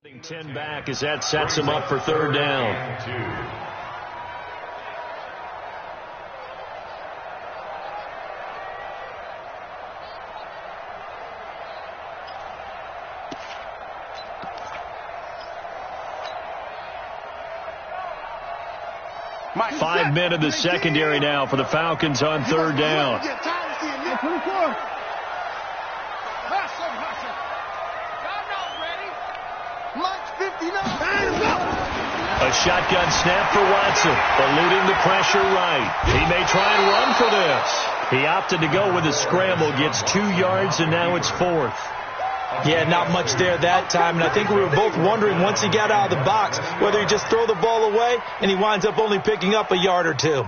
10 back as that sets him up for third down. Five men in the secondary now for the Falcons on third down. A shotgun snap for Watson, eluding the pressure right. He may try and run for this. He opted to go with a scramble, gets 2 yards, and now it's fourth. Yeah, not much there that time, and I think we were both wondering once he got out of the box whether he'd just throw the ball away, and he winds up only picking up a yard or two.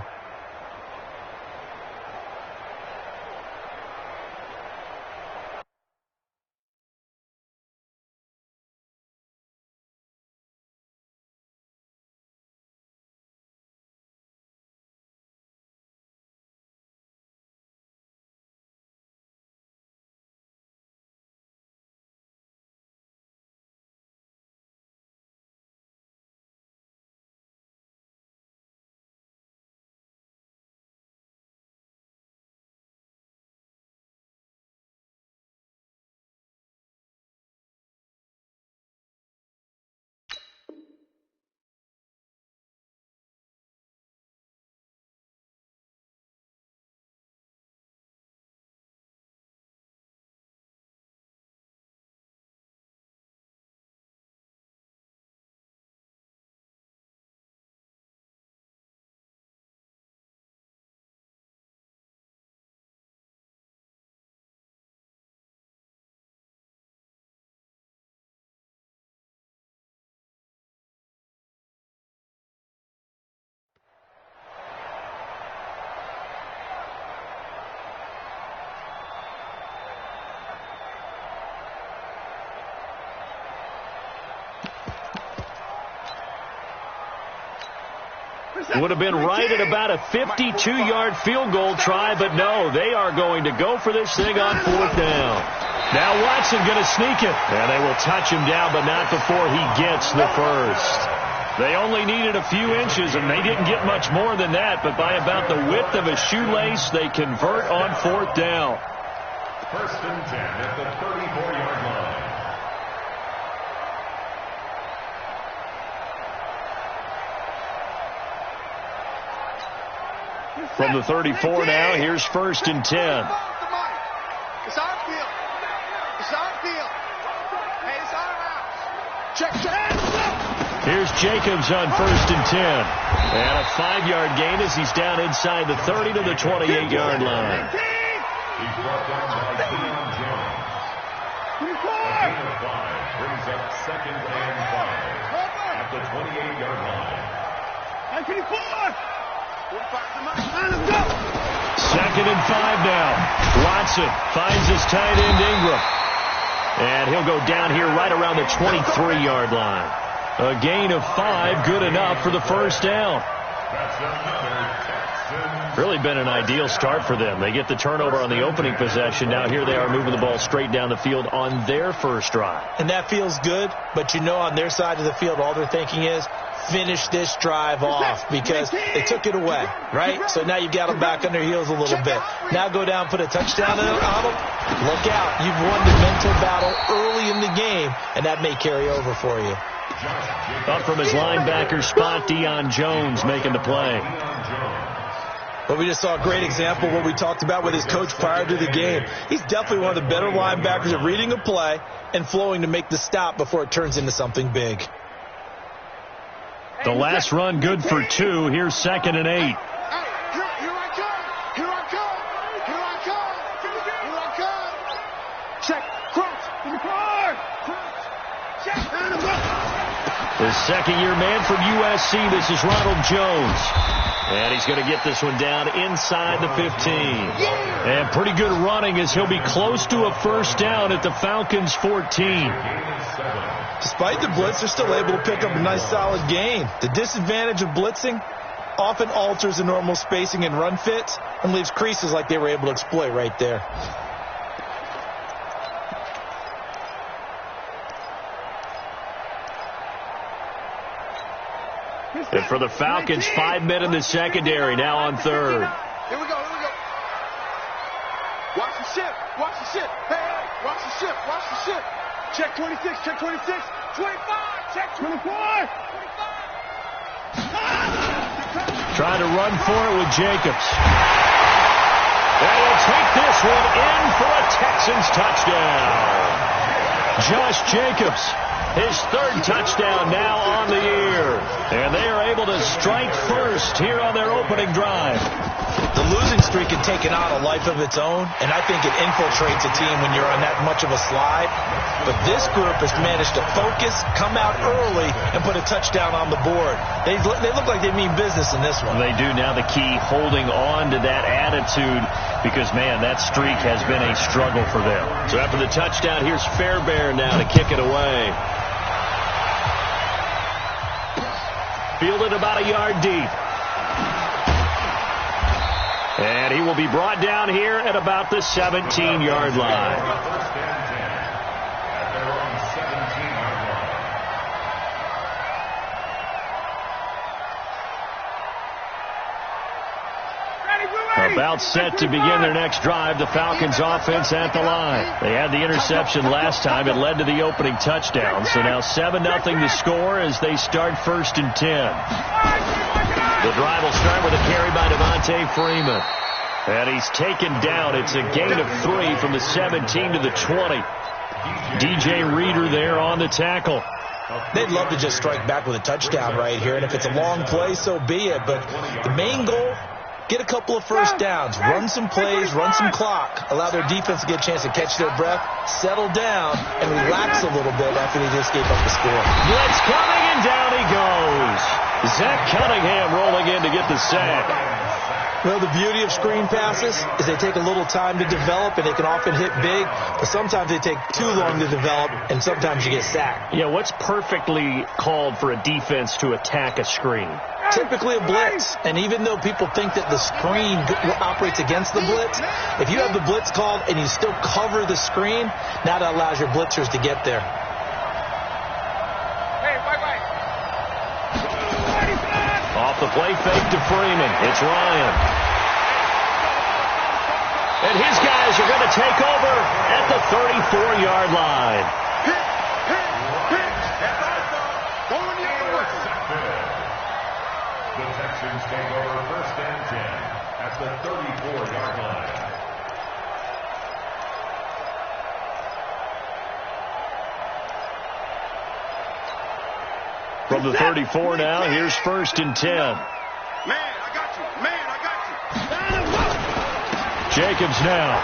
It would have been right at about a 52-yard field goal try, but no, they are going to go for this thing on fourth down. Now Watson going to sneak it, and they will touch him down, but not before he gets the first. They only needed a few inches, and they didn't get much more than that, but by about the width of a shoelace, they convert on fourth down. First and 10 at the 34-yard line. From the 34 now, here's first and 10. It's our field. It's our field. Hey, it's our house. Check. Here's Jacobs on first and 10. And a 5-yard gain as he's down inside the 30 to the 28-yard line. He's brought down by Deion Jones. A gain of 5 brings up second and 5 at the 28-yard line. Second and 5 now. Watson finds his tight end Ingram. And he'll go down here right around the 23-yard line. A gain of 5, good enough for the first down. Really been an ideal start for them. They get the turnover on the opening possession. Now here they are moving the ball straight down the field on their first drive. And that feels good, but you know on their side of the field all they're thinking is, finish this drive off because they took it away, right? So now you've got them back on their heels a little bit. Now go down, put a touchdown on them. Look out. You've won the mental battle early in the game, and that may carry over for you. Up from his linebacker spot, Deion Jones making the play. Well, we just saw a great example of what we talked about with his coach prior to the game. He's definitely one of the better linebackers at reading a play and flowing to make the stop before it turns into something big. The last run good for 2. Here's second and 8. Here I come. Here I come. Here I come. Here I come. Check. Cross. In the car. Check. The second-year man from USC, this is Ronald Jones. And he's going to get this one down inside the 15. And pretty good running as he'll be close to a first down at the Falcons' 14. Despite the blitz, they're still able to pick up a nice solid gain. The disadvantage of blitzing often alters the normal spacing and run fits and leaves creases like they were able to exploit right there. And for the Falcons, 5 men in the secondary, now on third. Here we go. Watch the ship. Hey, watch the ship. Check 26, check 26. 25, check 24. 25. Trying to run for it with Jacobs. And he'll take this one in for a Texans touchdown. Josh Jacobs, his third touchdown now on the year. And they are able to strike first here on their opening drive. The losing streak had taken on a life of its own, and I think it infiltrates a team when you're on that much of a slide. But this group has managed to focus, come out early, and put a touchdown on the board. They look like they mean business in this one. They do. Now the key, holding on to that attitude, because, man, that streak has been a struggle for them. So after the touchdown, here's Fairbairn now to kick it away. Fielded about a yard deep. And he will be brought down here at about the 17-yard line. First and 10 at their own 17-yard line. About set to begin their next drive, the Falcons offense at the line. They had the interception last time. It led to the opening touchdown. So now 7-0 to score as they start 1st and 10. The drive will start with a carry by Devontae Freeman. And he's taken down. It's a gain of 3 from the 17 to the 20. DJ Reader there on the tackle. They'd love to just strike back with a touchdown right here. And if it's a long play, so be it. But the main goal, get a couple of first downs, run some plays, run some clock, allow their defense to get a chance to catch their breath, settle down, and relax a little bit after they just gave up the score. Blitz coming, and down he goes. Zach Cunningham rolling in to get the sack. Well, the beauty of screen passes is they take a little time to develop, and they can often hit big, but sometimes they take too long to develop, and sometimes you get sacked. Yeah, what's perfectly called for a defense to attack a screen? Typically a blitz, and even though people think that the screen operates against the blitz, if you have the blitz called and you still cover the screen, now that allows your blitzers to get there. Off the play fake to Freeman. It's Ryan. And his guys are going to take over at the 34-yard line. The Texans take over 1st and 10 at the 34-yard line. From the 34 now, here's 1st and 10. Man, I got you. Jacobs now.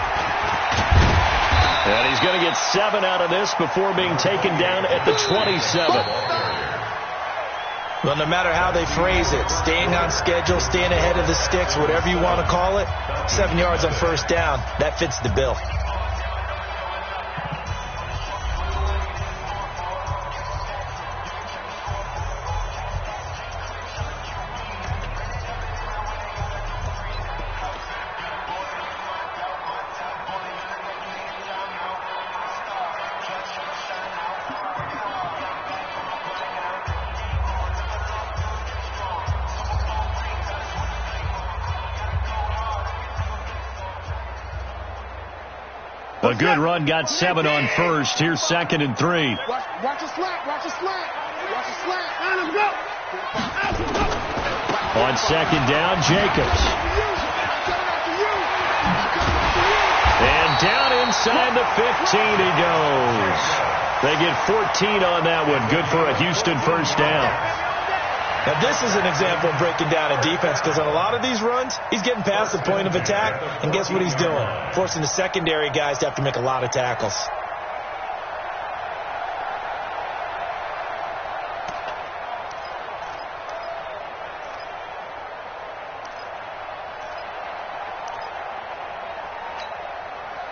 And he's going to get 7 out of this before being taken down at the 27. Well, no matter how they phrase it, staying on schedule, staying ahead of the sticks, whatever you want to call it, 7 yards on 1st down, that fits the bill. A good run, got 7 on 1st. Here's 2nd and 3. Watch the slant. Let's go. On 2nd down, Jacobs. And down inside the 15 he goes. They get 14 on that one. Good for a Houston 1st down. Now, this is an example of breaking down a defense, because on a lot of these runs, he's getting past the point of attack, and guess what he's doing? Forcing the secondary guys to have to make a lot of tackles.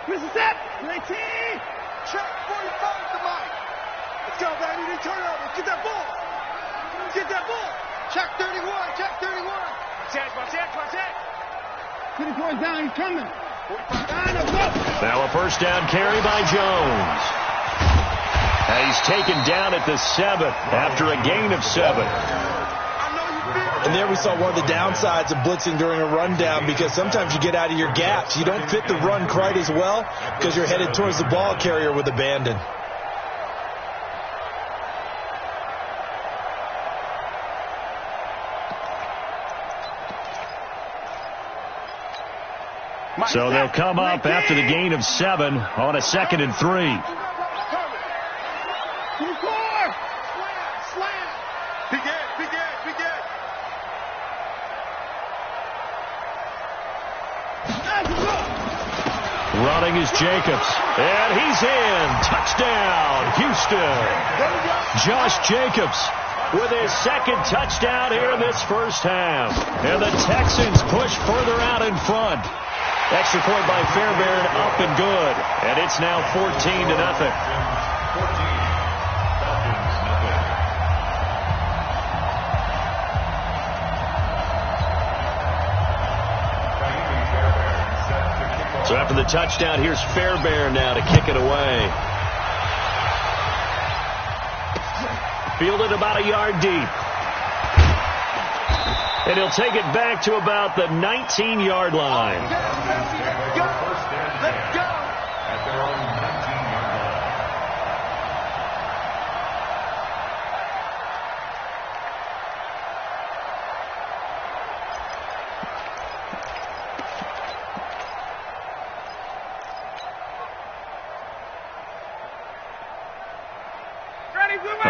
Mississippi, 19. Check 45 to Mike. Let's go, baby. They turn over. Get that ball. Check 31. Watch that. 24 down. He's coming. 45 down. Now a 1st down carry by Jones. And he's taken down at the 7th after a gain of 7. I know you And there we saw one of the downsides of blitzing during a rundown, because sometimes you get out of your gaps. You don't fit the run quite as well because you're headed towards the ball carrier with abandon. So they'll come up after the gain of 7 on a 2nd and 3. Running is Jacobs, and he's in. Touchdown, Houston. Josh Jacobs with his 2nd touchdown here in this first half. And the Texans push further out in front. Extra point by Fairbairn, up and good. And it's now 14-0. So after the touchdown, here's Fairbairn now to kick it away. Fielded about a yard deep. And he'll take it back to about the 19-yard line. Let's go. At their own 19-yard line.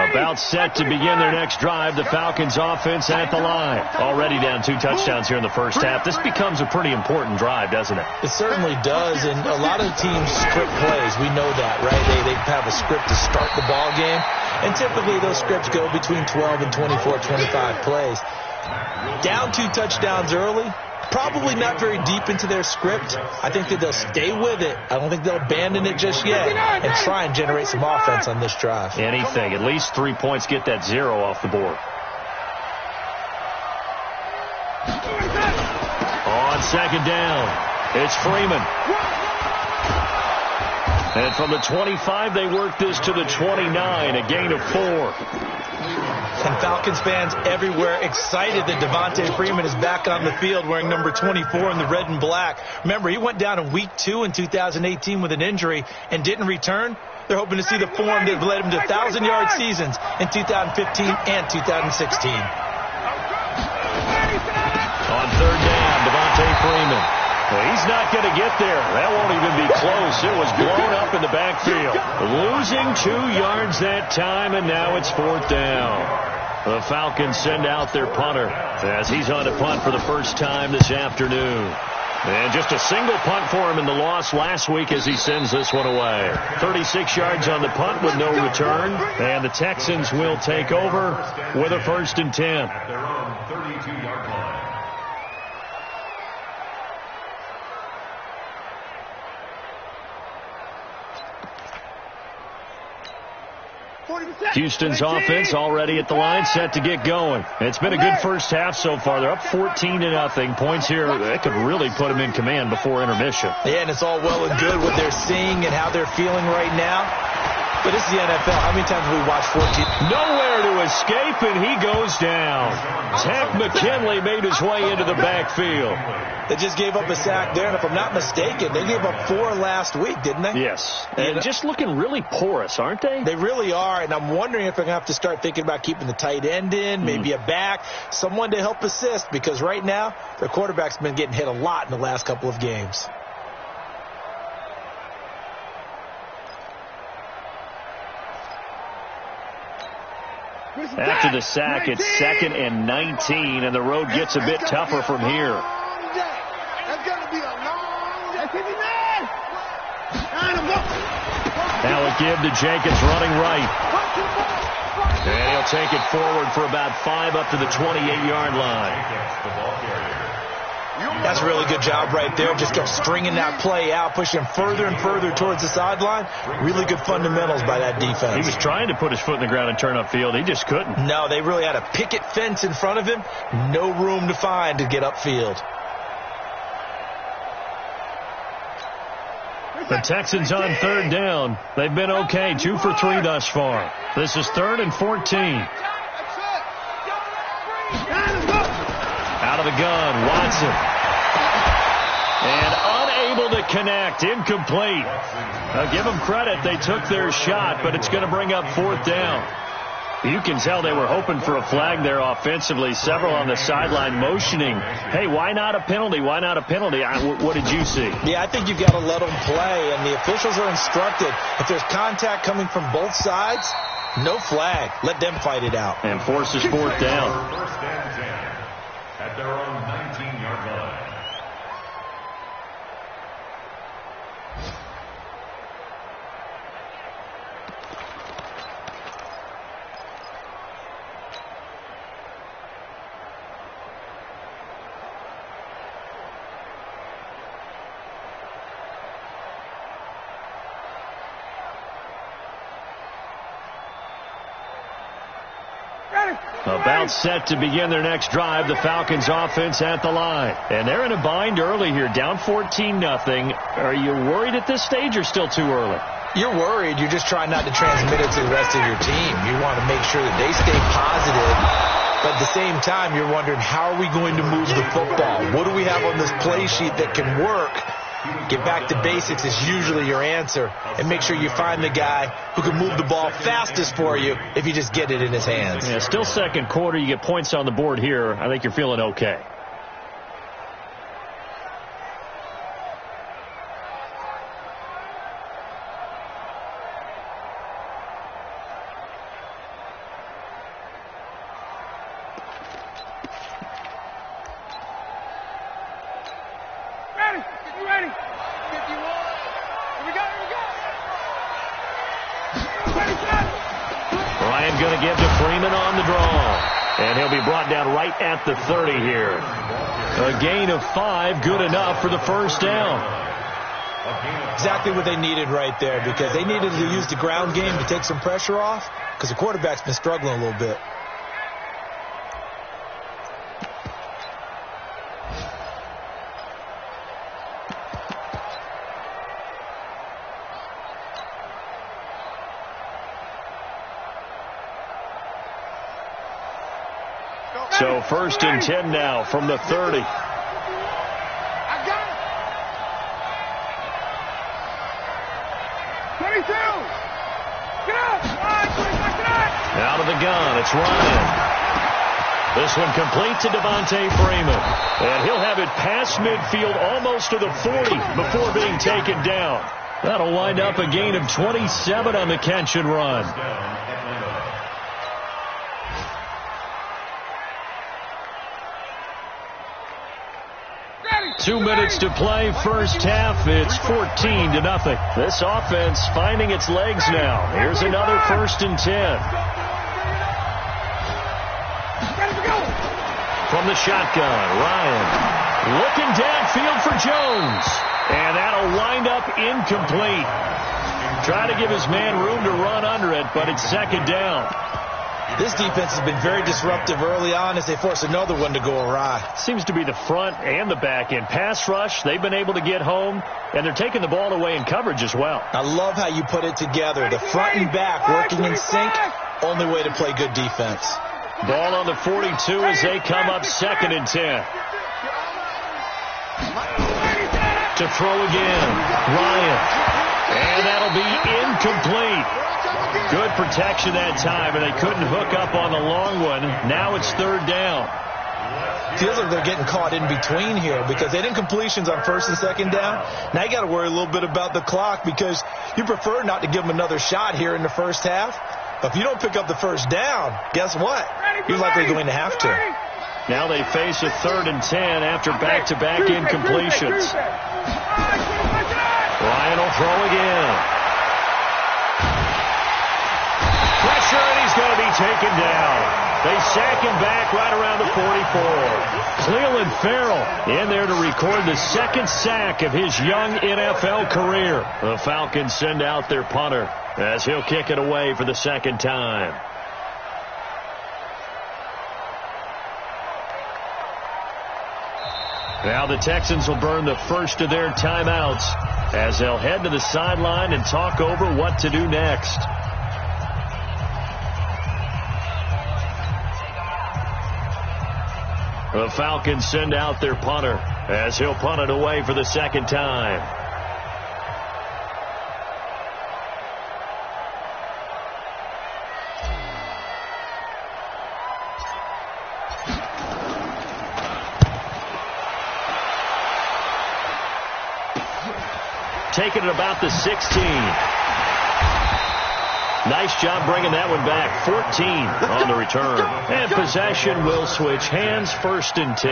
About set to begin their next drive. The Falcons offense at the line. Already down 2 touchdowns here in the first half. This becomes a pretty important drive, doesn't it? It certainly does, and a lot of teams script plays. We know that, right? They have a script to start the ball game, and typically those scripts go between 12 and 24, 25 plays. Down 2 touchdowns early, probably not very deep into their script. I think that they'll stay with it. I don't think they'll abandon it just yet and try and generate some offense on this drive. Anything. At least 3 points, get that 0 off the board. On 2nd down, it's Freeman. And from the 25, they work this to the 29, a gain of 4. And Falcons fans everywhere excited that Devontae Freeman is back on the field wearing number 24 in the red and black. Remember, he went down in week 2 in 2018 with an injury and didn't return. They're hoping to see the form that led him to 1,000-yard seasons in 2015 and 2016. On 3rd down, Devontae Freeman. Well, he's not going to get there. That won't even be close. It was blown up in the backfield. Losing 2 yards that time, and now it's 4th down. The Falcons send out their punter as he's on to punt for the first time this afternoon. And just a single punt for him in the loss last week as he sends this one away. 36 yards on the punt with no return. And the Texans will take over with a 1st and 10. At their own 32-yard line. Houston's offense already at the line, set to get going. It's been a good first half so far. They're up 14-0. Points here, that could really put them in command before intermission. Yeah, and it's all well and good what they're seeing and how they're feeling right now. But this is the NFL. How many times have we watched 14? Nowhere to escape, and he goes down. Takk McKinley made his way into the backfield. They just gave up a sack there, and if I'm not mistaken, they gave up 4 last week, didn't they? Yes. And just looking really porous, aren't they? They really are, and I'm wondering if they're going to have to start thinking about keeping the tight end in, maybe a back, someone to help assist, because right now, their quarterback's been getting hit a lot in the last couple of games. After the sack, it's 2nd and 19, and the road gets a bit tougher from here. That's going to be a long day. Now a give to Jacobs running right. And he'll take it forward for about 5 up to the 28-yard line. That's a really good job right there. Just kept stringing that play out, pushing him further and further towards the sideline. Really good fundamentals by that defense. He was trying to put his foot in the ground and turn upfield. He just couldn't. No, they really had a picket fence in front of him. No room to find to get upfield. The Texans on 3rd down. They've been okay, 2 for 3 thus far. This is 3rd and 14. the gun, Watson. And unable to connect, incomplete. Now, give them credit, they took their shot, but it's going to bring up 4th down. You can tell they were hoping for a flag there offensively. Several on the sideline motioning, hey, why not a penalty? Why not a penalty? What did you see? Yeah, I think you've got to let them play, and the officials are instructed. If there's contact coming from both sides, no flag. Let them fight it out. And forces 4th down. 1st and 10 at their own 19-yard line. About set to begin their next drive, the Falcons offense at the line. And they're in a bind early here, down 14-0. Are you worried at this stage or still too early? You're worried. You're just trying not to transmit it to the rest of your team. You want to make sure that they stay positive. But at the same time, you're wondering, how are we going to move the football? What do we have on this play sheet that can work? Get back to basics is usually your answer. And make sure you find the guy who can move the ball fastest for you if you just get it in his hands. Yeah, still second quarter. You get points on the board here. I think you're feeling okay. Going to give to Freeman on the draw. And he'll be brought down right at the 30 here. A gain of 5, good enough for the 1st down. Exactly what they needed right there, because they needed to use the ground game to take some pressure off, because the quarterback's been struggling a little bit. So 1st and 10 now from the 30. Out of the gun, it's Ryan. This one complete to Devontae Freeman. And he'll have it past midfield almost to the 40 before being taken down. That'll wind up a gain of 27 on the catch and run. 2 minutes to play, 1st half. It's 14-0. This offense finding its legs now. Here's another 1st and 10. From the shotgun, Ryan looking downfield for Jones. And that'll wind up incomplete. Try to give his man room to run under it, but it's 2nd down. This defense has been very disruptive early on as they force another one to go awry. Seems to be the front and the back end. Pass rush, they've been able to get home, and they're taking the ball away in coverage as well. I love how you put it together. The front and back working in sync, only way to play good defense. Ball on the 42 as they come up 2nd and 10. To throw again, Ryan. And that'll be incomplete. Good protection that time, and they couldn't hook up on the long one. Now it's 3rd down. Feels like they're getting caught in between here because they didn't completions on 1st and 2nd down. Now you got to worry a little bit about the clock because you prefer not to give them another shot here in the 1st half. But if you don't pick up the 1st down, guess what? You're likely going to have to. Now they face a 3rd and 10 after back-to-back incompletions. Ryan will throw again. Pressure, and he's going to be taken down. They sack him back right around the 44. Cleveland Farrell in there to record the 2nd sack of his young NFL career. The Falcons send out their punter as he'll kick it away for the 2nd time. Now the Texans will burn the first of their timeouts as they'll head to the sideline and talk over what to do next. The Falcons send out their punter as he'll punt it away for the second time. Taking it about the 16. Nice job bringing that one back. 14 on the return. And possession will switch hands, 1st and 10.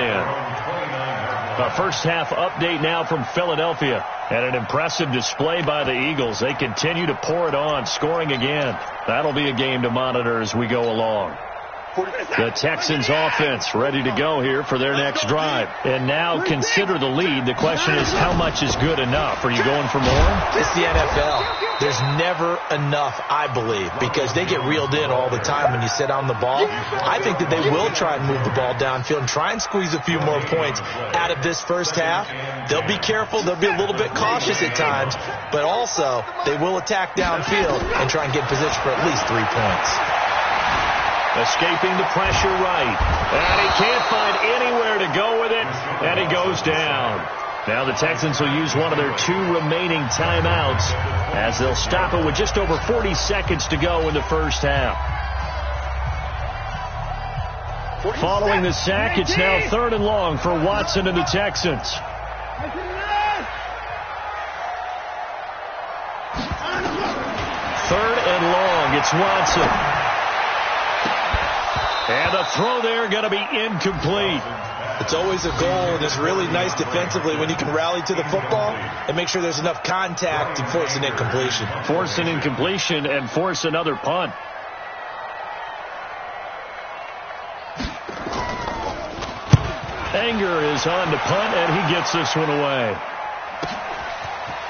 A first half update now from Philadelphia. And an impressive display by the Eagles. They continue to pour it on, scoring again. That'll be a game to monitor as we go along. The Texans offense ready to go here for their next drive. And now consider the lead. The question is, how much is good enough? Are you going for more? It's the NFL. There's never enough, I believe, because they get reeled in all the time when you sit on the ball. I think that they will try and move the ball downfield and try and squeeze a few more points out of this first half. They'll be careful. They'll be a little bit cautious at times, but also they will attack downfield and try and get position for at least 3 points. Escaping the pressure right. And he can't find anywhere to go with it. And he goes down. Now the Texans will use one of their 2 remaining timeouts as they'll stop it with just over 40 seconds to go in the first half. Following the sack, it's now 3rd and long for Watson and the Texans. 3rd and long. It's Watson. And the throw there going to be incomplete. It's always a goal, and it's really nice defensively when you can rally to the football and make sure there's enough contact to force an incompletion. Force an incompletion and force another punt. Anger is on to punt, and he gets this one away.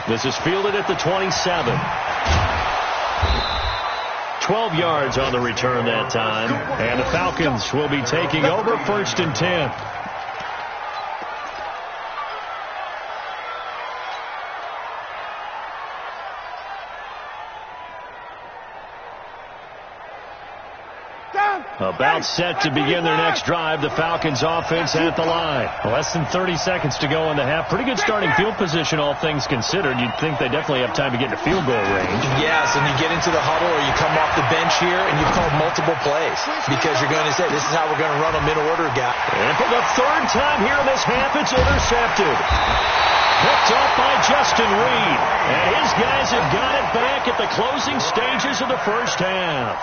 This is fielded at the 27. 12 yards on the return that time. And the Falcons will be taking over, 1st and 10. About set to begin their next drive. The Falcons offense at the line. Less than 30 seconds to go in the half. Pretty good starting field position, all things considered. You'd think they definitely have time to get into field goal range. Yes, and you get into the huddle or you come off the bench here and you've called multiple plays because you're going to say, this is how we're going to run them in order, guy. And for the 3rd time here in this half, it's intercepted. Picked off by Justin Reed. And his guys have got it back at the closing stages of the first half.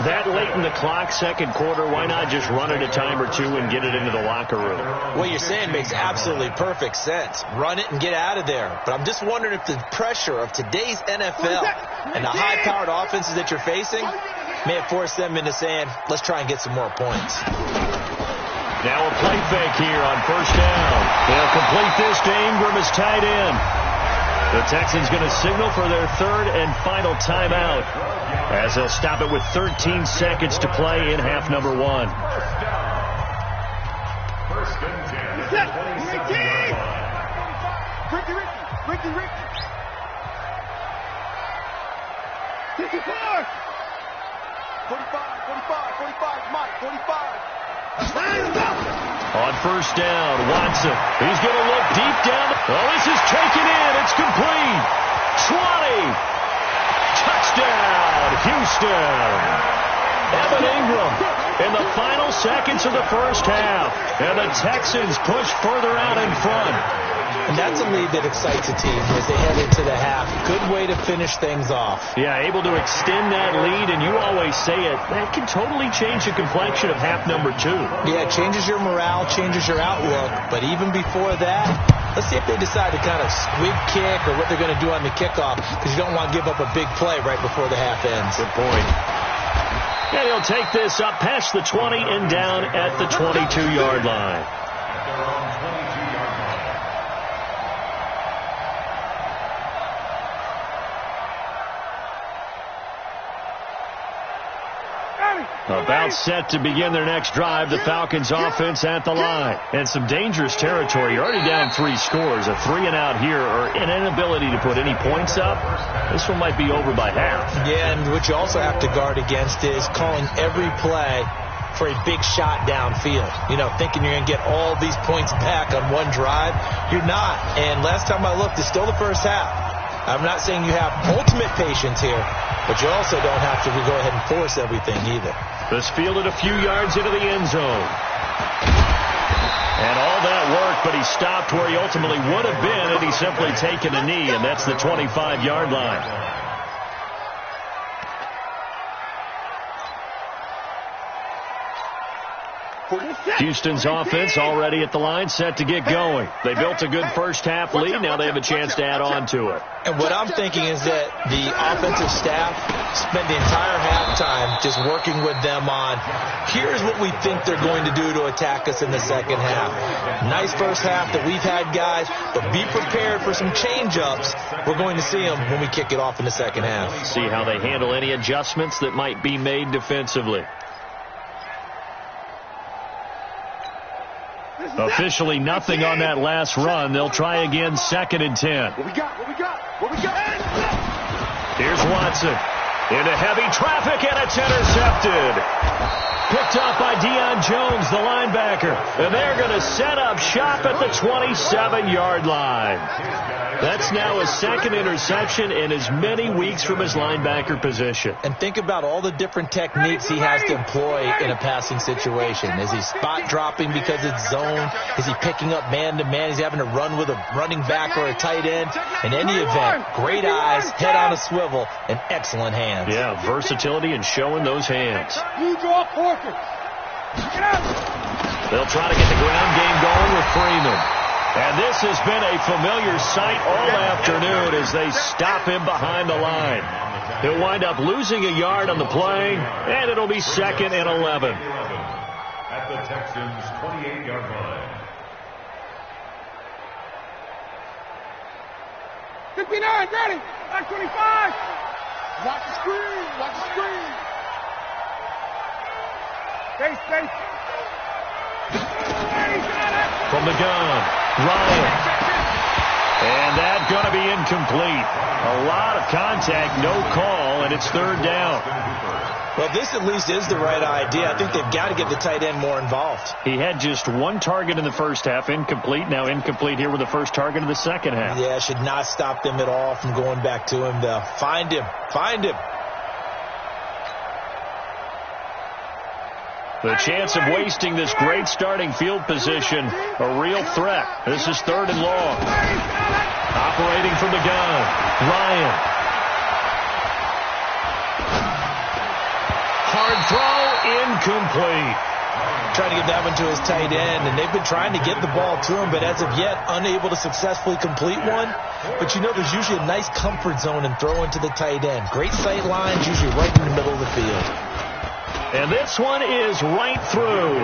That late in the clock, second quarter, why not just run it a time or 2 and get it into the locker room? What you're saying makes absolutely perfect sense. Run it and get out of there. But I'm just wondering if the pressure of today's NFL and the high-powered offenses that you're facing may have forced them into saying, let's try and get some more points. Now a play fake here on 1st down. They'll complete this to Ingram as tight end. The Texans going to signal for their 3rd and final timeout as they'll stop it with 13 seconds to play in half number 1. 1st and 10. Ricky. 54. 45, Mike, 45. On 1st down, Watson. He's going to look deep down. Oh, this is taken in. It's complete. 20. Touchdown, Houston. Evan Ingram in the final seconds of the first half. And the Texans push further out in front. And that's a lead that excites a team as they head into the half. Good way to finish things off. Yeah, able to extend that lead, and you always say it, that can totally change the complexion of half number 2. Yeah, it changes your morale, changes your outlook. But even before that, let's see if they decide to kind of squib kick or what they're going to do on the kickoff, because you don't want to give up a big play right before the half ends. Good point. And he'll take this up past the 20 and down at the 22-yard line. About set to begin their next drive, the Falcons offense at the line. And some dangerous territory. You're already down 3 scores. A 3-and-out here or an inability to put any points up. This one might be over by half. Yeah, and what you also have to guard against is calling every play for a big shot downfield. You know, thinking you're going to get all these points back on one drive. You're not. And last time I looked, it's still the first half. I'm not saying you have ultimate patience here, but you also don't have to go ahead and force everything either. This fielded a few yards into the end zone. And all that work, but he stopped where he ultimately would have been had he simply taken a knee, and that's the 25-yard line. Houston's offense already at the line, set to get going. They built a good first-half lead. Now they have a chance to add on to it. And what I'm thinking is that the offensive staff spent the entire halftime just working with them on, here's what we think they're going to do to attack us in the second half. Nice first half that we've had, guys, but be prepared for some change-ups. We're going to see them when we kick it off in the second half. See how they handle any adjustments that might be made defensively. Officially nothing on that last run. They'll try again, 2nd and 10. What we got? Here's Watson. Into heavy traffic, and it's intercepted. Picked up by Deion Jones, the linebacker. And they're going to set up shop at the 27-yard line. That's now his 2nd interception in as many weeks from his linebacker position. And think about all the different techniques he has to employ in a passing situation. Is he spot dropping because it's zone? Is he picking up man-to-man? Is he having to run with a running back or a tight end? In any event, great eyes, head on a swivel, and excellent hands. Yeah, versatility and showing those hands. They'll try to get the ground game going with Freeman. And this has been a familiar sight all afternoon as they stop him behind the line. He'll wind up losing a yard on the play, and it'll be 2nd and 11. At the Texans' 28-yard line. 59, ready. Back 25. Watch the screen. Space. From the gun, Ryan. And that's going to be incomplete. A lot of contact, no call, and it's 3rd down. Well, this at least is the right idea. I think they've got to get the tight end more involved. He had just 1 target in the first half, incomplete. Now incomplete here with the first target in the second half. Yeah, should not stop them at all from going back to him, though. Find him. The chance of wasting this great starting field position, a real threat. This is 3rd and long. Operating from the gun, Ryan. Hard throw, incomplete. Trying to get that one to his tight end, and they've been trying to get the ball to him, but as of yet, unable to successfully complete one. But you know, there's usually a nice comfort zone in throwing to the tight end. Great sight lines, usually right in the middle of the field. And this one is right through.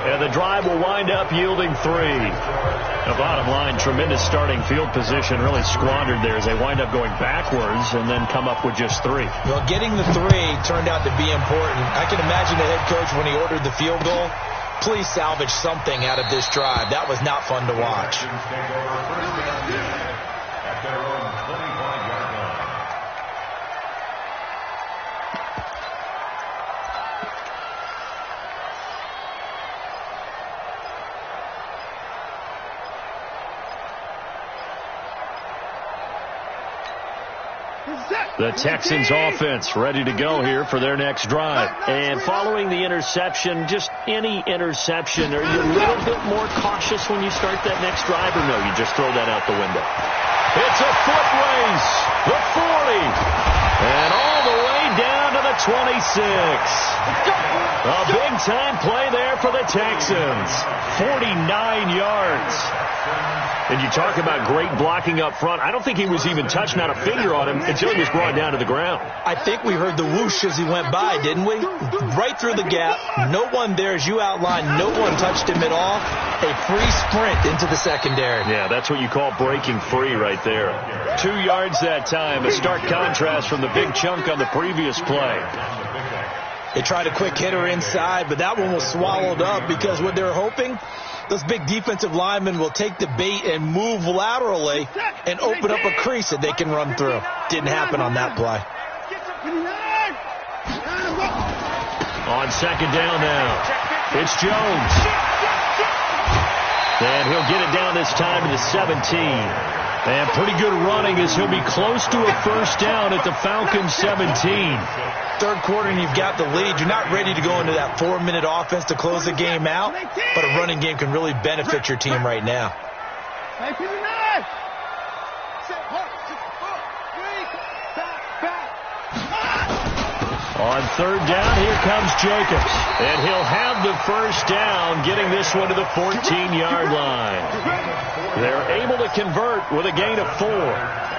And the drive will wind up yielding 3. The bottom line, tremendous starting field position, really squandered there as they wind up going backwards and then come up with just 3. Well, getting the 3 turned out to be important. I can imagine the head coach when he ordered the field goal. Please salvage something out of this drive. That was not fun to watch. At their own 25-yard line. The Texans offense ready to go here for their next drive. And following the interception, just any interception, are you a little bit more cautious when you start that next drive, or no, you just throw that out the window? It's a foot race. The 40. And all the way down to the 26. A big-time play there for the Texans. 49 yards. And you talk about great blocking up front. I don't think he was even touched, not a finger on him, until he was brought down to the ground. I think we heard the whoosh as he went by, didn't we? Right through the gap. No one there, as you outlined. No one touched him at all. A free sprint into the secondary. Yeah, that's what you call breaking free right there. 2 yards that time. A stark contrast from the big chunk on the previous play. They tried a quick hitter inside, but that one was swallowed up because what they're hoping, those big defensive linemen will take the bait and move laterally and open up a crease that they can run through. Didn't happen on that play. On second down now, it's Jones. And he'll get it down this time to the 17. And pretty good running as he'll be close to a first down at the Falcons' 17. Third quarter and you've got the lead. You're not ready to go into that 4-minute offense to close the game out, but a running game can really benefit your team right now. On third down, here comes Jacobs. And he'll have the first down, getting this one to the 14-yard line. They're able to convert with a gain of 4.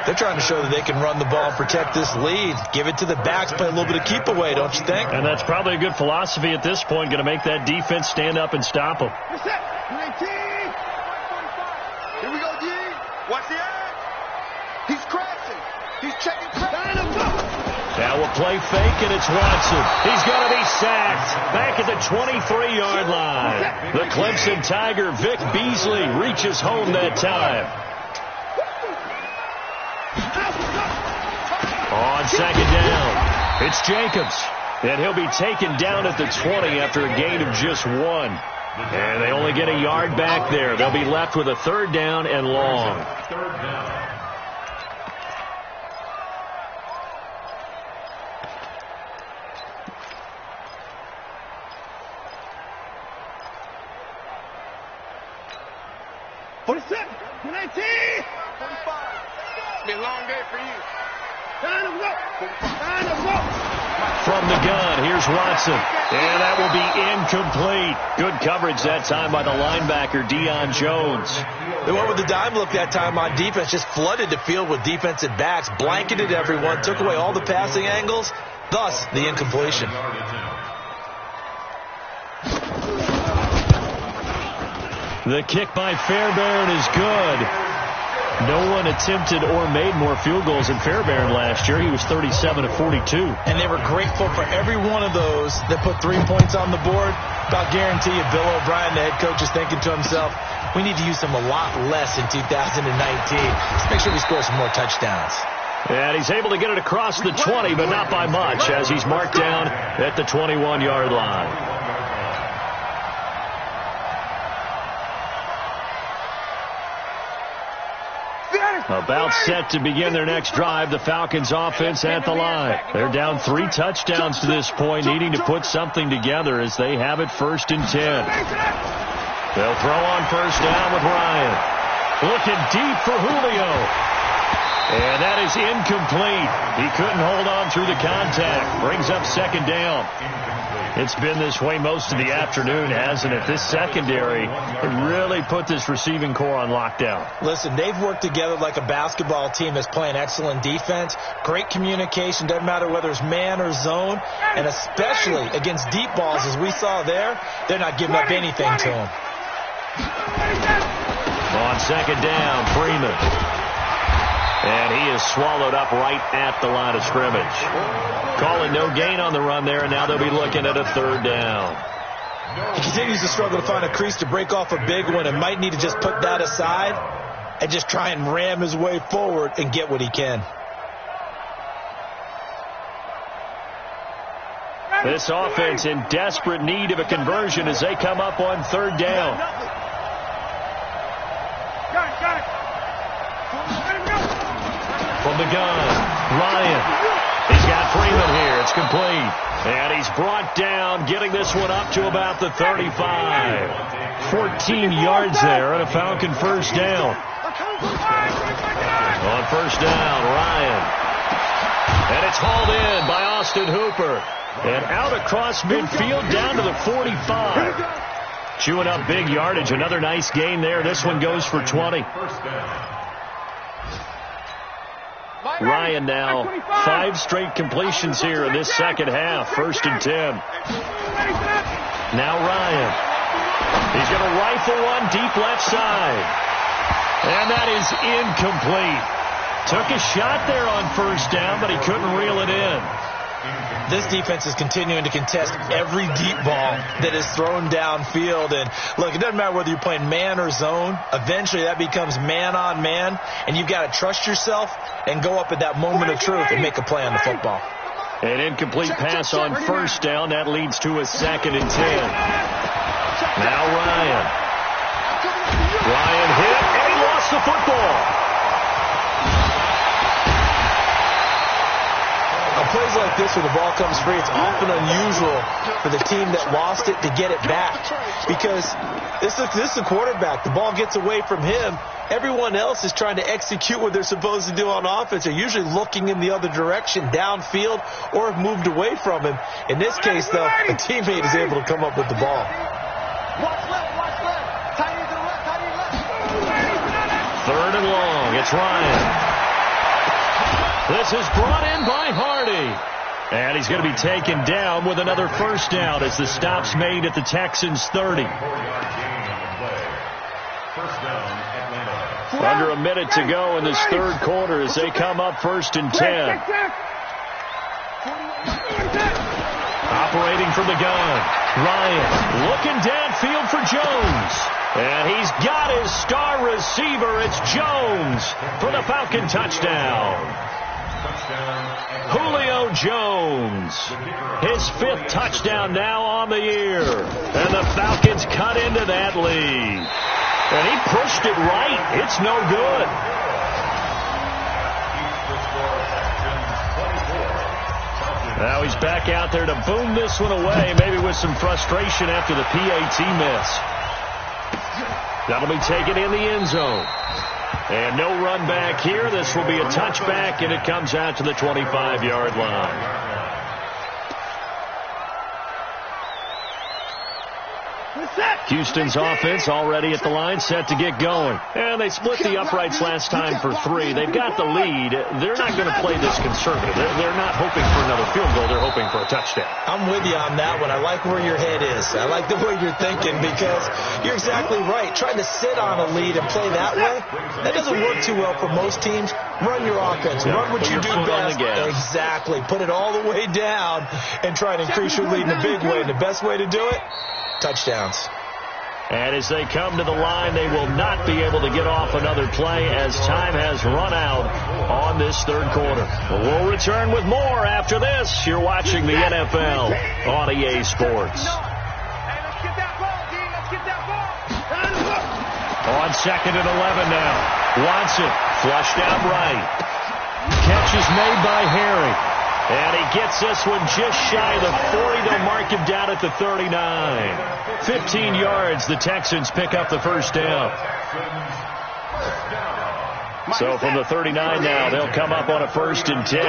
They're trying to show that they can run the ball and protect this lead. Give it to the backs, play a little bit of keep away, don't you think? And that's probably a good philosophy at this point, going to make that defense stand up and stop them. Here we go, D. Watch the edge. He's crashing. He's checking. Now we'll play fake, and it's Watson. He's going to be sacked back at the 23-yard line. The Clemson Tiger, Vic Beasley, reaches home that time. On second down, it's Jacobs. And he'll be taken down at the 20 after a gain of just 1. And they only get a yard back there. They'll be left with a third down and long. Third down. Be a long day for you. From the gun, here's Watson. And that will be incomplete. Good coverage that time by the linebacker, Deion Jones. They went with the dime look that time on defense, just flooded the field with defensive backs, blanketed everyone, took away all the passing angles, thus the incompletion. The kick by Fairbairn is good. No one attempted or made more field goals than Fairbairn last year. He was 37 of 42. And they were grateful for every one of those that put 3 points on the board. I'll guarantee you Bill O'Brien, the head coach, is thinking to himself, we need to use them a lot less in 2019. Let's make sure we score some more touchdowns. And he's able to get it across the 20, but not by much, as he's marked down at the 21-yard line. About set to begin their next drive, the Falcons offense at the line. They're down 3 touchdowns to this point, needing to put something together as they have it 1st and 10. They'll throw on first down with Ryan. Looking deep for Julio. And that is incomplete. He couldn't hold on through the contact. Brings up second down. It's been this way most of the afternoon, hasn't it? This secondary really put this receiving core on lockdown. Listen, they've worked together like a basketball team that's playing excellent defense. Great communication. Doesn't matter whether it's man or zone. And especially against deep balls, as we saw there, they're not giving up anything to them. On second down, Freeman. And he is swallowed up right at the line of scrimmage. Calling no gain on the run there, and now they'll be looking at a third down. He continues to struggle to find a crease to break off a big one and might need to just put that aside and just try and ram his way forward and get what he can. This offense in desperate need of a conversion as they come up on third down. Got it. From the gun, Ryan. He's got Freeman here. It's complete. And he's brought down, getting this one up to about the 35. 14 yards there and a Falcon first down. On first down, Ryan. And it's hauled in by Austin Hooper. And out across midfield down to the 45. Chewing up big yardage. Another nice gain there. This one goes for 20. Ryan now 5 straight completions here in this second half. 1st and 10. Now Ryan. He's going to rifle one deep left side. And that is incomplete. Took a shot there on first down, but he couldn't reel it in. This defense is continuing to contest every deep ball that is thrown downfield. And look, it doesn't matter whether you're playing man or zone. Eventually that becomes man on man. And you've got to trust yourself and go up at that moment of truth and make a play on the football. An incomplete pass on first down. That leads to a 2nd and 10. Now Ryan. Ryan hit, and he lost the football. Plays like this where the ball comes free, it's often unusual for the team that lost it to get it back, because this is the quarterback. The ball gets away from him. Everyone else is trying to execute what they're supposed to do on offense. They're usually looking in the other direction, downfield, or have moved away from him. In this case, though, a teammate is able to come up with the ball. Watch left, tight end to the left, tight end left. 3rd and long, it's Ryan. This is brought in by Hardy. And he's going to be taken down with another first down as the stop's made at the Texans' 30. Under a minute to go in this 3rd quarter as they come up 1st and 10. Operating from the gun. Ryan looking downfield for Jones. And he's got his star receiver. It's Jones for the Falcon touchdown. Julio Jones, his 5th touchdown now on the year. And the Falcons cut into that lead. And he pushed it right. It's no good. Now he's back out there to boom this one away, maybe with some frustration after the PAT miss. That'll be taken in the end zone. And no run back here. This will be a touchback, and it comes out to the 25-yard line. Houston's offense already at the line, set to get going. And they split the uprights last time for 3. They've got the lead. They're not going to play this conservative. They're not hoping for another field goal. They're hoping for a touchdown. I'm with you on that one. I like where your head is. I like the way you're thinking, because you're exactly right. Trying to sit on a lead and play that way, that doesn't work too well for most teams. Run your offense. Run what you do best. Exactly. Put it all the way down and try and increase your lead in a big way. And the best way to do it, touchdowns. And as they come to the line, they will not be able to get off another play as time has run out on this 3rd quarter. We'll return with more after this. You're watching the NFL on EA Sports. On 2nd and 11 now. Watson flushed out right. Catch is made by Harry. And he gets this one just shy of the 40. They'll mark him down at the 39. 15 yards. The Texans pick up the first down. So from the 39 now, they'll come up on a 1st and 10.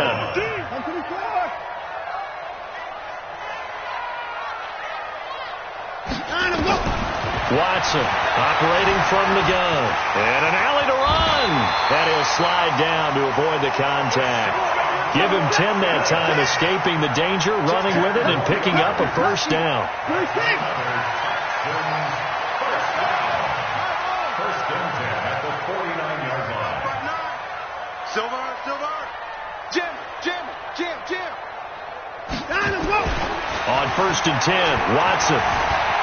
Watson operating from the gun. And an alley to run. And he'll slide down to avoid the contact. Give him 10 that time, escaping the danger, running with it, and picking up a first down. First and 10 at the 49-yard line. Silver. Jim. On 1st and 10, Watson.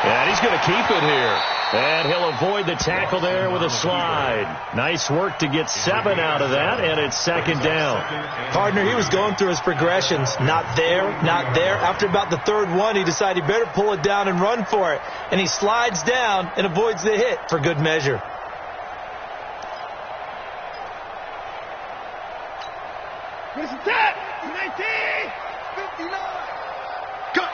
And he's going to keep it here. And he'll avoid the tackle there with a slide. Nice work to get 7 out of that, and it's 2nd down. Partner, he was going through his progressions. Not there. After about the 3rd one, he decided he better pull it down and run for it. And he slides down and avoids the hit for good measure. Where's the tap? 19, 59. Cut.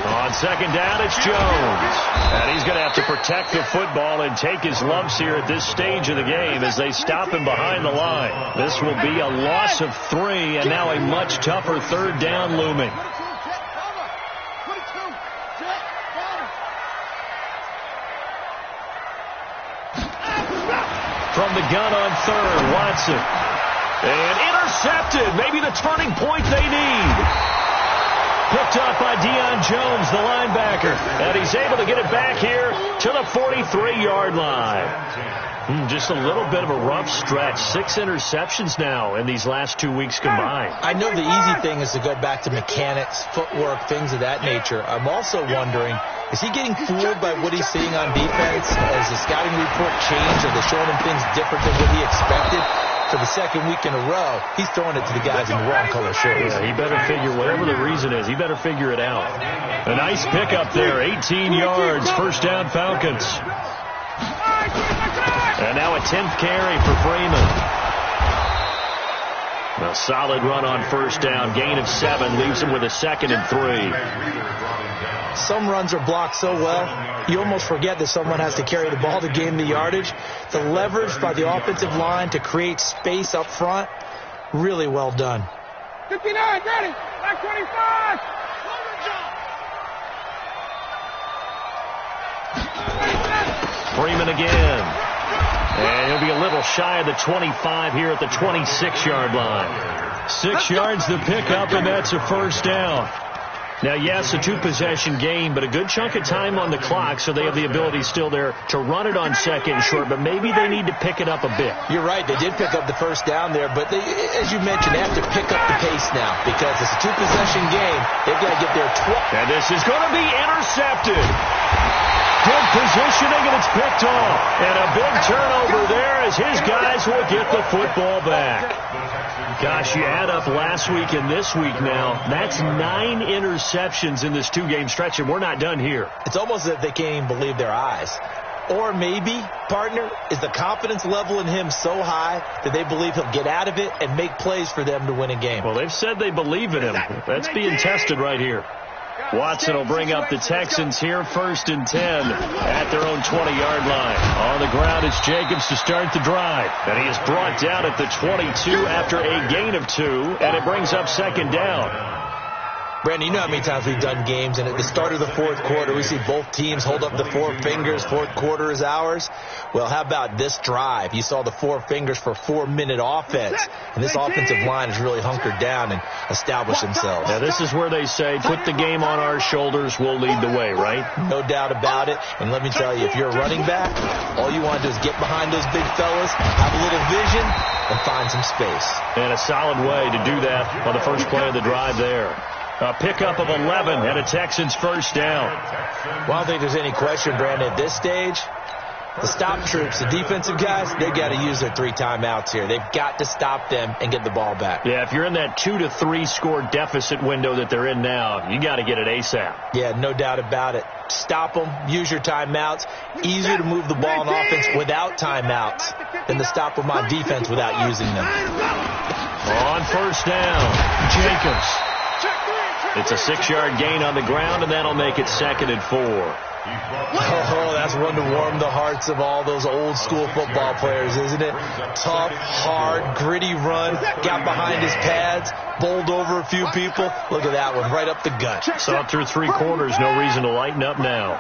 On 2nd down, it's Jones. And he's going to have to protect the football and take his lumps here at this stage of the game as they stop him behind the line. This will be a loss of 3, and now a much tougher 3rd down looming. From the gun on 3rd, Watson. And intercepted. Maybe the turning point they need. Picked up by Deion Jones, the linebacker. And he's able to get it back here to the 43-yard line. Just a little bit of a rough stretch. 6 interceptions now in these last 2 weeks combined. I know the easy thing is to go back to mechanics, footwork, things of that nature. I'm also wondering, is he getting fooled by what he's seeing on defense? Has the scouting report changed? Are they showing him things different than what he expected? for the second week in a row, he's throwing it to the guys in the wrong color shirts. Yeah, he better figure, whatever the reason is, he better figure it out. A nice pickup there, 18 yards, first down Falcons. And now a 10th carry for Freeman. A solid run on first down, gain of 7, leaves him with a 2nd and 3. Some runs are blocked so well, you almost forget that someone has to carry the ball to gain the yardage. The leverage by the offensive line to create space up front, really well done. 59, ready, back 25. Freeman again. And he'll be a little shy of the 25 here at the 26-yard line. 6 yards the pickup, and that's a first down. Now, yes, a 2-possession game, but a good chunk of time on the clock, so they have the ability still there to run it on second and short, but maybe they need to pick it up a bit. You're right. They did pick up the first down there, but they, as you mentioned, they have to pick up the pace now because it's a 2-possession game. They've got to get their 12. And this is going to be intercepted. Good positioning, and it's picked off. And a big turnover there as his guys will get the football back. Gosh, you add up last week and this week now. That's 9 interceptions in this 2-game stretch, and we're not done here. It's almost as if they can't even believe their eyes. Or maybe, partner, is the confidence level in him so high that they believe he'll get out of it and make plays for them to win a game. Well, they've said they believe in him. That's being tested right here. Watson will bring up the Texans here, 1st and 10 at their own 20-yard line. On the ground, it's Jacobs to start the drive. And he is brought down at the 22 after a gain of 2, and it brings up 2nd down. Brandon, you know how many times we've done games, and at the start of the 4th quarter, we see both teams hold up the 4 fingers, 4th quarter is ours. Well, how about this drive? You saw the 4 fingers for 4-minute offense, and this offensive line has really hunkered down and established themselves. Now, this is where they say, put the game on our shoulders, we'll lead the way, right? No doubt about it, and let me tell you, if you're a running back, all you want to do is get behind those big fellas, have a little vision, and find some space. And a solid way to do that on the first play of the drive there. A pickup of 11 and a Texans first down. Well, I don't think there's any question, Brandon, at this stage, the stop troops, the defensive guys, they've got to use their 3 timeouts here. They've got to stop them and get the ball back. Yeah, if you're in that 2 to 3 score deficit window that they're in now, you got to get it ASAP. Yeah, no doubt about it. Stop them, use your timeouts. Easier to move the ball on offense without timeouts than to stop them on defense without using them. On first down, Jacobs. It's a 6-yard gain on the ground, and that'll make it 2nd and 4. Oh, that's one to warm the hearts of all those old-school football players, isn't it? Tough, hard, gritty run, got behind his pads, bowled over a few people. Look at that one, right up the gut. Saw it through 3 quarters, no reason to lighten up now.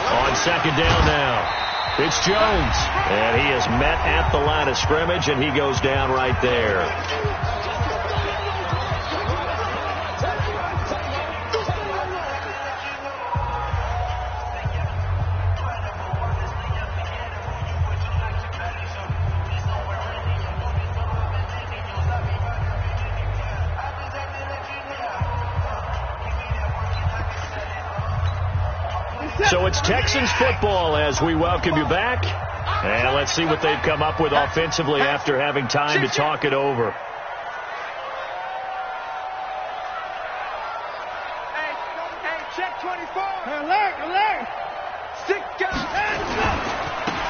On 2nd down now, it's Jones. And he is met at the line of scrimmage, and he goes down right there. So it's Texans football as we welcome you back. And let's see what they've come up with offensively after having time to talk it over. Hey, check 24. Alert.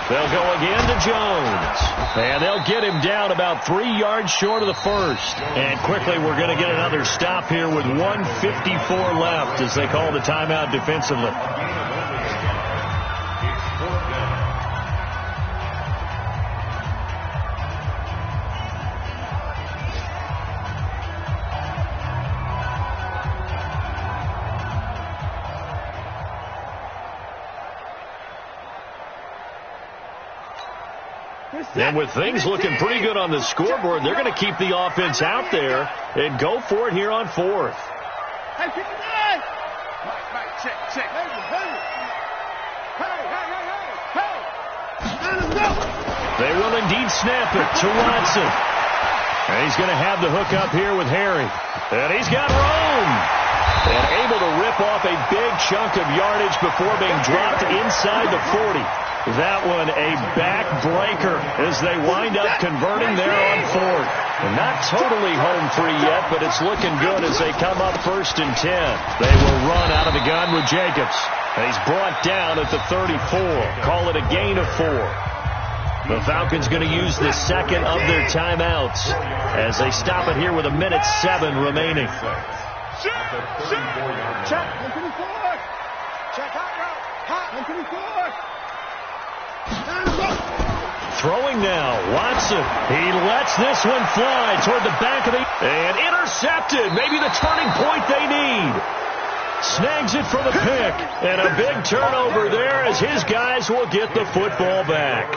They'll go again to Jones. And they'll get him down about 3 yards short of the first. And quickly we're going to get another stop here with 1:54 left as they call the timeout defensively. And with things looking pretty good on the scoreboard, they're going to keep the offense out there and go for it here on 4th. Hey, 59! Right, check. Hey! They will indeed snap it to Watson. And he's going to have the hook up here with Harry. And he's got room. And able to rip off a big chunk of yardage before being dropped inside the 40. That one a back breaker as they wind up converting there on fourth. And not totally home free yet, but it's looking good as they come up 1st and 10. They will run out of the gun with Jacobs. And he's brought down at the 34. Call it a gain of 4. The Falcons going to use the second of their timeouts as they stop it here with 1:07 remaining. Check. Throwing now, Watson. He lets this one fly toward the back of the... And intercepted. Maybe the turning point they need. Snags it for the pick. And a big turnover there as his guys will get the football back.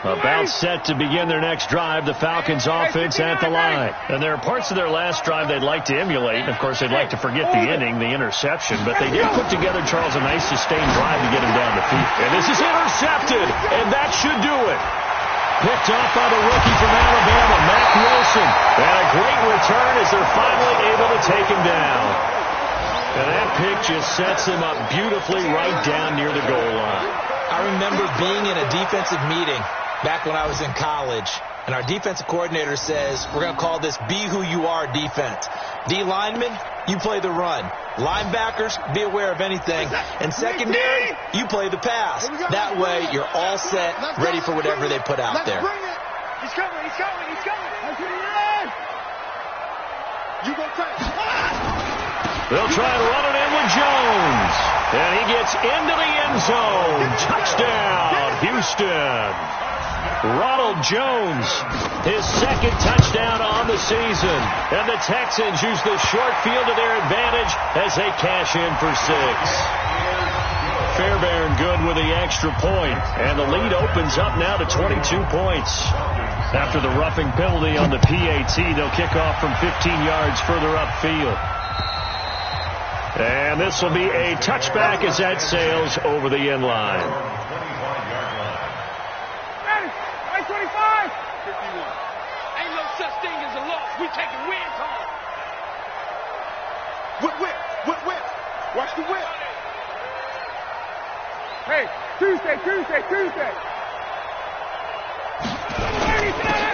About set to begin their next drive, the Falcons offense at the line. And there are parts of their last drive they'd like to emulate. Of course, they'd like to forget the inning, the interception. But they did put together, Charles, a nice sustained drive to get him down the field. And this is intercepted, and that should do it. Picked off by the rookie from Alabama, Mack Wilson. And a great return as they're finally able to take him down. And that pick just sets him up beautifully right down near the goal line. I remember being in a defensive meeting back when I was in college, and our defensive coordinator says, we're going to call this be who you are defense. D linemen, you play the run. Linebackers, be aware of anything. And secondary, you play the pass. That way, you're all set, ready for whatever they put out there. He's coming. You go take. They'll try to run it in with Jones. And he gets into the end zone. Touchdown, Houston. Ronald Jones, his second touchdown on the season. And the Texans use the short field to their advantage as they cash in for 6. Fairbairn good with the extra point. And the lead opens up now to 22 points. After the roughing penalty on the PAT, they'll kick off from 15 yards further upfield. And this will be a touchback as that sails over the end line. 25. 51. Ain't no such thing as a loss. We taking wins home. Whip. Watch the whip. Hey, Tuesday.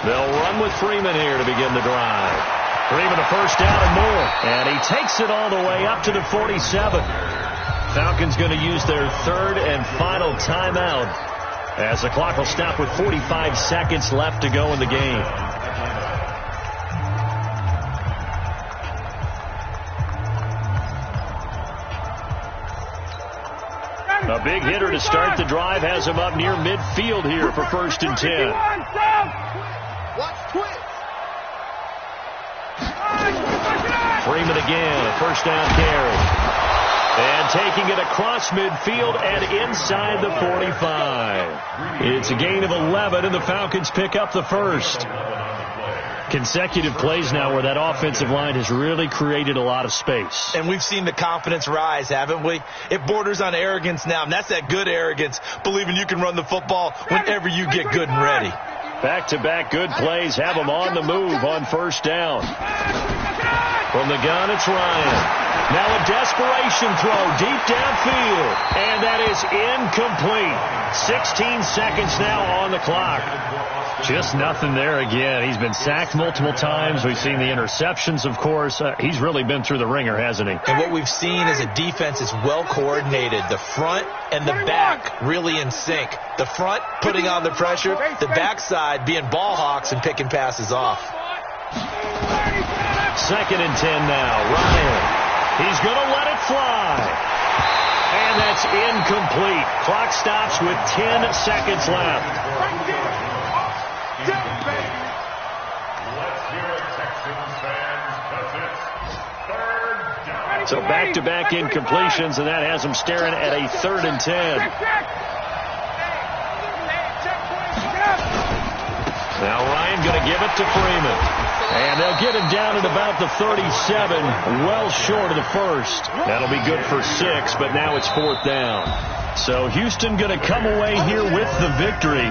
They'll run with Freeman here to begin the drive. Freeman a first down and more. And he takes it all the way up to the 47. Falcons going to use their third and final timeout as the clock will stop with 45 seconds left to go in the game. A big hitter to start the drive has him up near midfield here for 1st and 10. Watch twitch. Freeman again, a first down carry. And taking it across midfield and inside the 45. It's a gain of 11, and the Falcons pick up the first. Consecutive plays now where that offensive line has really created a lot of space. And we've seen the confidence rise, haven't we? It borders on arrogance now, and that's that good arrogance, believing you can run the football whenever you get good and ready. Back-to-back good plays have them on the move on first down. From the gun, it's Ryan. Now a desperation throw deep downfield. And that is incomplete. 16 seconds now on the clock. Just nothing there again. He's been sacked multiple times. We've seen the interceptions, of course. He's really been through the ringer, hasn't he? And what we've seen is a defense that's well coordinated. The front and the back really in sync. The front putting on the pressure. The backside being ball hawks and picking passes off. 2nd and 10 now. Ryan. He's going to let it fly. And that's incomplete. Clock stops with 10 seconds left. So back-to-back incompletions, and that has them staring at a 3rd and 10. Now Ryan going to give it to Freeman. And they'll get him down at about the 37, well short of the first. That'll be good for 6, but now it's 4th down. So Houston going to come away here with the victory.